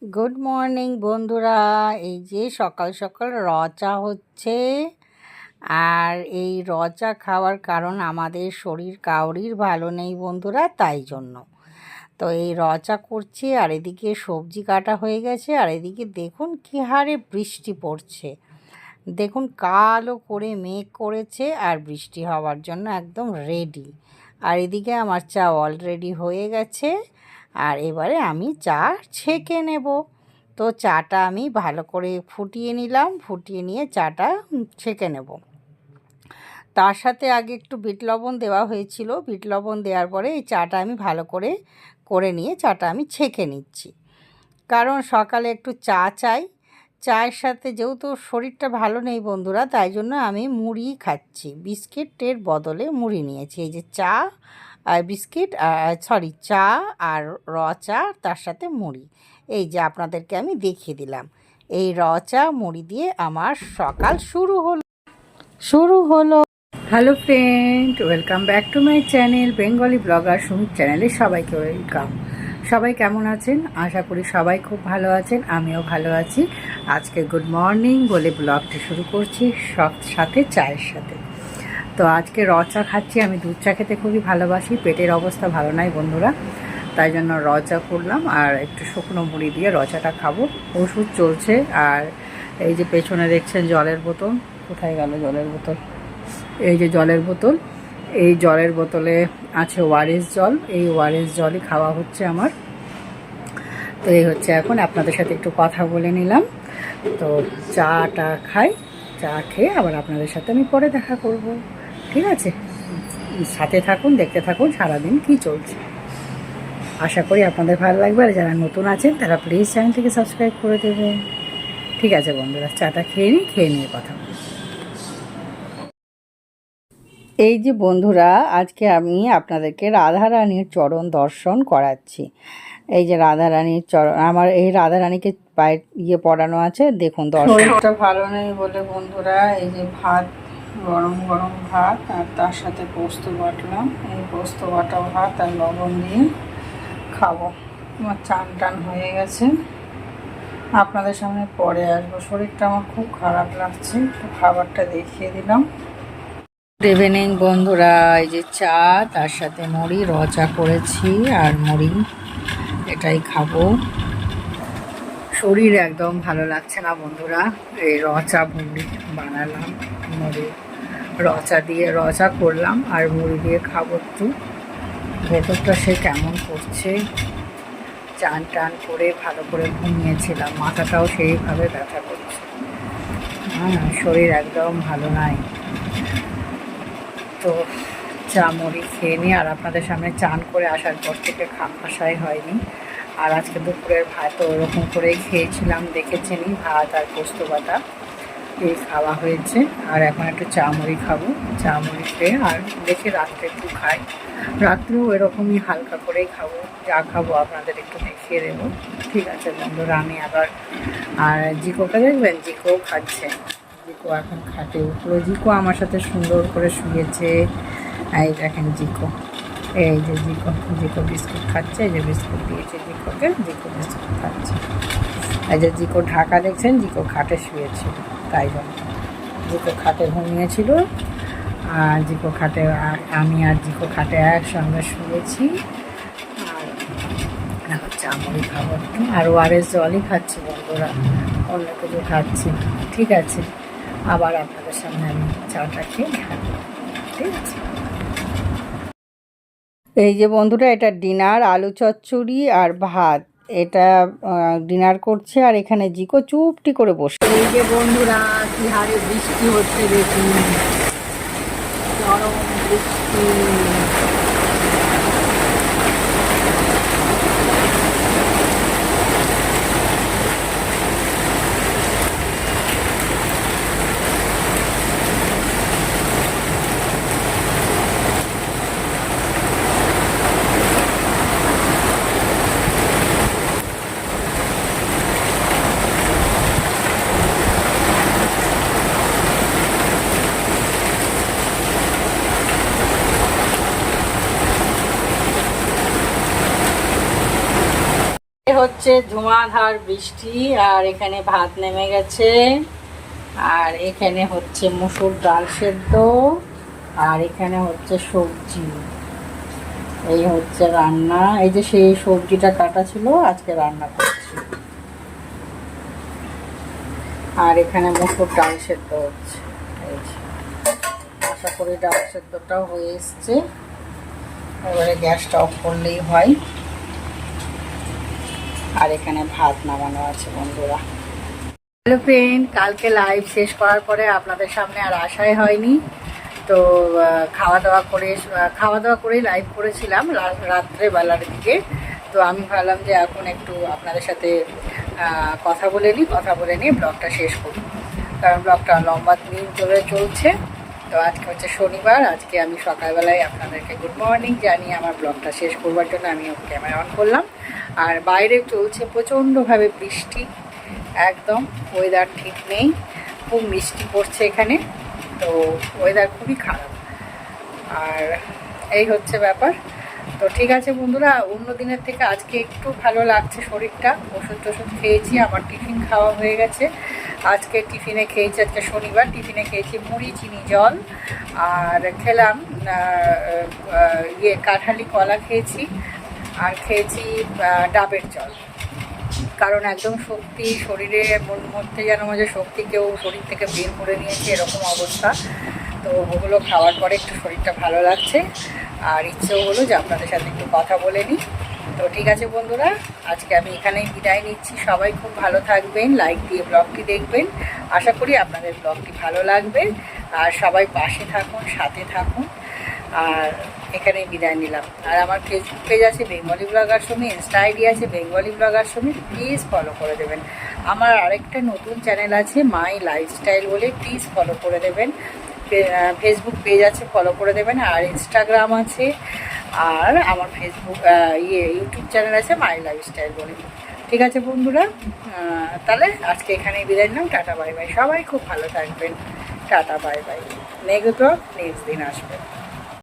Good morning বন্ধুরা। এই যে সকাল সকাল র চা হচ্ছে। আর এই র চা খাওয়ার কারণ আমাদের শরীর কাউরির ভালো নেই বন্ধুরা, তাই জন্য তো এই র চা করছি। আর এদিকে সবজি কাটা হয়ে গেছে, আর এদিকে দেখুন কী হারে বৃষ্টি পড়ছে। দেখুন কালো করে মেঘ করেছে আর বৃষ্টি হওয়ার জন্য একদম রেডি। আর এদিকে আমার চা অলরেডি হয়ে গেছে। আর এবারে আমি চা ছেঁকে নেব। তো চাটা আমি ভালো করে ফুটিয়ে নিলাম, ফুটিয়ে নিয়ে চাটা ছেঁকে নেব। তার সাথে আগে একটু বিট লবণ দেওয়া হয়েছিল। বিট লবণ দেওয়ার পরে এই চাটা আমি ভালো করে করে নিয়ে চাটা আমি ছেঁকে নিচ্ছি। কারণ সকালে একটু চা চাই। চায়ের সাথে যেহেতু শরীরটা ভালো নেই বন্ধুরা, তাই জন্য আমি মুড়ি খাচ্ছি। বিস্কিটের বদলে মুড়ি নিয়েছি। এই যে চা আর বিস্কিট, চা আর র চা, তার সাথে মুড়ি। এই যে আপনাদেরকে আমি দেখিয়ে দিলাম। এই র চা মুড়ি দিয়ে আমার সকাল শুরু হলো। Hello friend, welcome back to my channel Bengali blogger Sumit চ্যানেলে সবাইকে ওয়েলকাম। সবাই কেমন আছেন? আশা করি সবাই খুব ভালো আছেন, আমিও ভালো আছি। আজকে গুড মর্নিং বলে ব্লগটি শুরু করছি, সব সাথে চায়ের সাথে। তো আজকে র চা খাচ্ছি। আমি দুধ চা খেতে খুবই ভালোবাসি, পেটের অবস্থা ভালো নাই বন্ধুরা, তাই জন্য র চা করলাম। আর একটু শুকনো মুড়ি দিয়ে র চাটা খাবো। ওষুধ চলছে। আর এই যে পেছনে দেখছেন জলের বোতল, কোথায় গেল জলের বোতল? এই যে জলের বোতল, এই জলের বোতলে আছে ওআরএস জল। এই ওআরএস জলই খাওয়া হচ্ছে আমার। তো এই হচ্ছে, এখন আপনাদের সাথে একটু কথা বলে নিলাম। তো চাটা খাই, চা খেয়ে আবার আপনাদের সাথে আমি পরে দেখা করব। ঠিক আছে, সাথে থাকুন, দেখতে থাকুন সারাদিন কি চলছে। আশা করি আপনাদের ভালো লাগবে। আর যারা নতুন আছেন তারা প্লিজ চ্যানেলটিকে সাবস্ক্রাইব করে দেবেন। ঠিক আছে বন্ধুরা, চাটা খেয়ে নিয়ে কথা বলি। এই যে বন্ধুরা, আজকে আমি আপনাদেরকে রাধারানীর চরণ দর্শন করাচ্ছি। এই যে রাধারানীর চরণ, আমার এই রাধারানীকে পায়ে পড়ানো আছে। দেখুন, শরীরটা ভালো নেই বলে বন্ধুরা, এই যে ভাত, গরম গরম ভাত, আর তার সাথে পোস্ত বাটলাম। এই পোস্ত বাটা ভাত আর লবণ দিয়ে খাবো। আমার চান টান হয়ে গেছে, আপনাদের সামনে পরে আসবো। শরীরটা আমার খুব খারাপ লাগছে, একটু খাবারটা দেখিয়ে দিলাম। গুড ইভিনিং বন্ধুরা। এই যে চা, তার সাথে মুড়ি, র চা করেছি আর মুড়ি, এটাই খাবো। শরীর একদম ভালো লাগছে না বন্ধুরা। এই র চা মুড়ি বানালাম, মুড়ি র চা দিয়ে র চা করলাম আর মুড়ি দিয়ে খাবো। একটু ভেতরটা সে কেমন করছে। চান টান করে ভালো করে ঘুমিয়েছিলাম, মাথাটাও সেইভাবে ব্যথা করছে। শরীর একদম ভালো নাই। তো চা মুড়ি খেয়ে নিই। আর আপনাদের সামনে চান করে আসার পর থেকে আসাই হয়নি। আর আজকে দুপুরের ভাতও ওরকম করেই খেয়েছিলাম, দেখেছেনই, ভাত আর পোস্ত বাটা এই খাওয়া হয়েছে। আর এখন একটু চা মুড়ি খাবো। চা মুড়ি খেয়ে আর দেখে রাত্রে একটু খাই। রাত্রেও এরকমই হালকা করেই খাবো, যা খাবো আপনাদের একটু দেখিয়ে দেবো। ঠিক আছে বন্ধুরা, আমি আবার, আর জিকোকে দেখবেন, জিকো খাচ্ছে। জিকো এখন খাটে উঠলো। জিকো আমার সাথে সুন্দর করে শুয়েছে। এই দেখেন জিকো, এই যে জিকো, জিকো বিস্কুট খাচ্ছে। এই যে বিস্কুট দিয়েছে জিকোকে, জিকো বিস্কুট খাচ্ছে। এই যে জিকো ঢাকা দেখছেন, জিকো খাটে শুয়েছিল, তাই জন্য জিকো খাটে ঘুমিয়েছিল। আর জিকো খাটে, আমি আর জিকো খাটে একসঙ্গে শুয়েছি। আর এখন চা মুড়ি খাবো একটু, আর ওআরএস জলই খাচ্ছি বন্ধুরা, অন্য কিছু খাচ্ছি। ঠিক আছে, আবার আপনাদের সামনে আমি চাটা খেয়ে খাবো। ঠিক আছে। এই যে বন্ধুরা, এটা ডিনার, আলু চচ্চড়ি আর ভাত, এটা ডিনার করছে। আর এখানে জিকো চুপটি করে বসে। এই যে বন্ধুরা, কি হারে বৃষ্টি হচ্ছে দেখুন, চরম বৃষ্টি। হচ্ছে ধুমাধার বৃষ্টি, আর এখানে ভাত নেমে গেছে, আর এখানে হচ্ছে মুসুর ডাল সেদ্ধ, আর এখানে হচ্ছে সবজি। এই হচ্ছে রান্না। এই যে সেই সবজিটা কাটা ছিল, আজকে রান্না করছি। আর এখানে মুসুর ডাল সেদ্ধ হচ্ছে। এই যে আশা করি ডাল সেদ্ধটাও হয়ে এসছে। এবারে গ্যাসটা অফ করলেই হয়। আর এখানে ভাত নামানো আছে বন্ধুরা। হ্যালো ফ্রেন্ড, কালকে লাইভ শেষ করার পরে আপনাদের সামনে আর আসাই হয়নি। তো খাওয়া দাওয়া করেই লাইভ করেছিলাম রাত্রেবেলার দিকে। তো আমি ভাবলাম যে এখন একটু আপনাদের সাথে কথা বলে নিয়ে ব্লগটা শেষ করি, কারণ ব্লগটা লম্বা দিন ধরে চলছে। তো আজকে হচ্ছে শনিবার। আজকে আমি সকালবেলায় আপনাদেরকে গুড মর্নিং জানিয়ে আমার ব্লগটা শেষ করবার জন্য আমি ক্যামেরা অন করলাম। আর বাইরে চলছে প্রচণ্ডভাবে বৃষ্টি, একদম ওয়েদার ঠিক নেই, খুব মিষ্টি পড়ছে এখানে। তো ওয়েদার খুবই খারাপ। আর এই হচ্ছে ব্যাপার। তো ঠিক আছে বন্ধুরা, অন্য দিনের থেকে আজকে একটু ভালো লাগছে শরীরটা। ওষুধ খেয়েছি, আমার টিফিন খাওয়া হয়ে গেছে। আজকে টিফিনে খেয়েছি, আজকে শনিবার, টিফিনে খেয়েছি মুড়ি, চিনি, জল, আর খেলাম কাঁঠালি কলা খেয়েছি, আর খেয়েছি ডাবের জল। কারণ একদম শক্তি শরীরে, মধ্যে যেন মাঝে শক্তি কেউ শরীর থেকে বের করে নিয়েছে, এরকম অবস্থা। তো ওগুলো খাওয়ার পরে একটু শরীরটা ভালো লাগছে, আর ইচ্ছেও হলো যে আপনাদের সাথে একটু কথা বলে নিই। তো ঠিক আছে বন্ধুরা, আজকে আমি এখানেই বিদায় নিচ্ছি। সবাই খুব ভালো থাকবেন, লাইক দিয়ে ব্লগটি দেখবেন। আশা করি আপনাদের ব্লগটি ভালো লাগবে। আর সবাই পাশে থাকুন, সাথে থাকুন। আর এখানেই বিদায় নিলাম। আর আমার ফেসবুক পেজ আছে Bengali blogger Sumi, insta ID আছে Bengali blogger Sumi, please follow করে দেবেন। আমার আরেকটা নতুন চ্যানেল আছে মাই লাইফস্টাইল বলে, প্লিজ ফলো করে দেবেন। ফেসবুক পেজ আছে, ফলো করে দেবেন। আর ইনস্টাগ্রাম আছে, আর আমার ইউটিউব চ্যানেল আছে মাই লাইফস্টাইল বলে। ঠিক আছে বন্ধুরা, তাহলে আজকে এখানেই বিদায় নিলাম। Tata bye bye. সবাই খুব ভালো থাকবেন। Tata bye bye. নেক্সট দিন আসবে।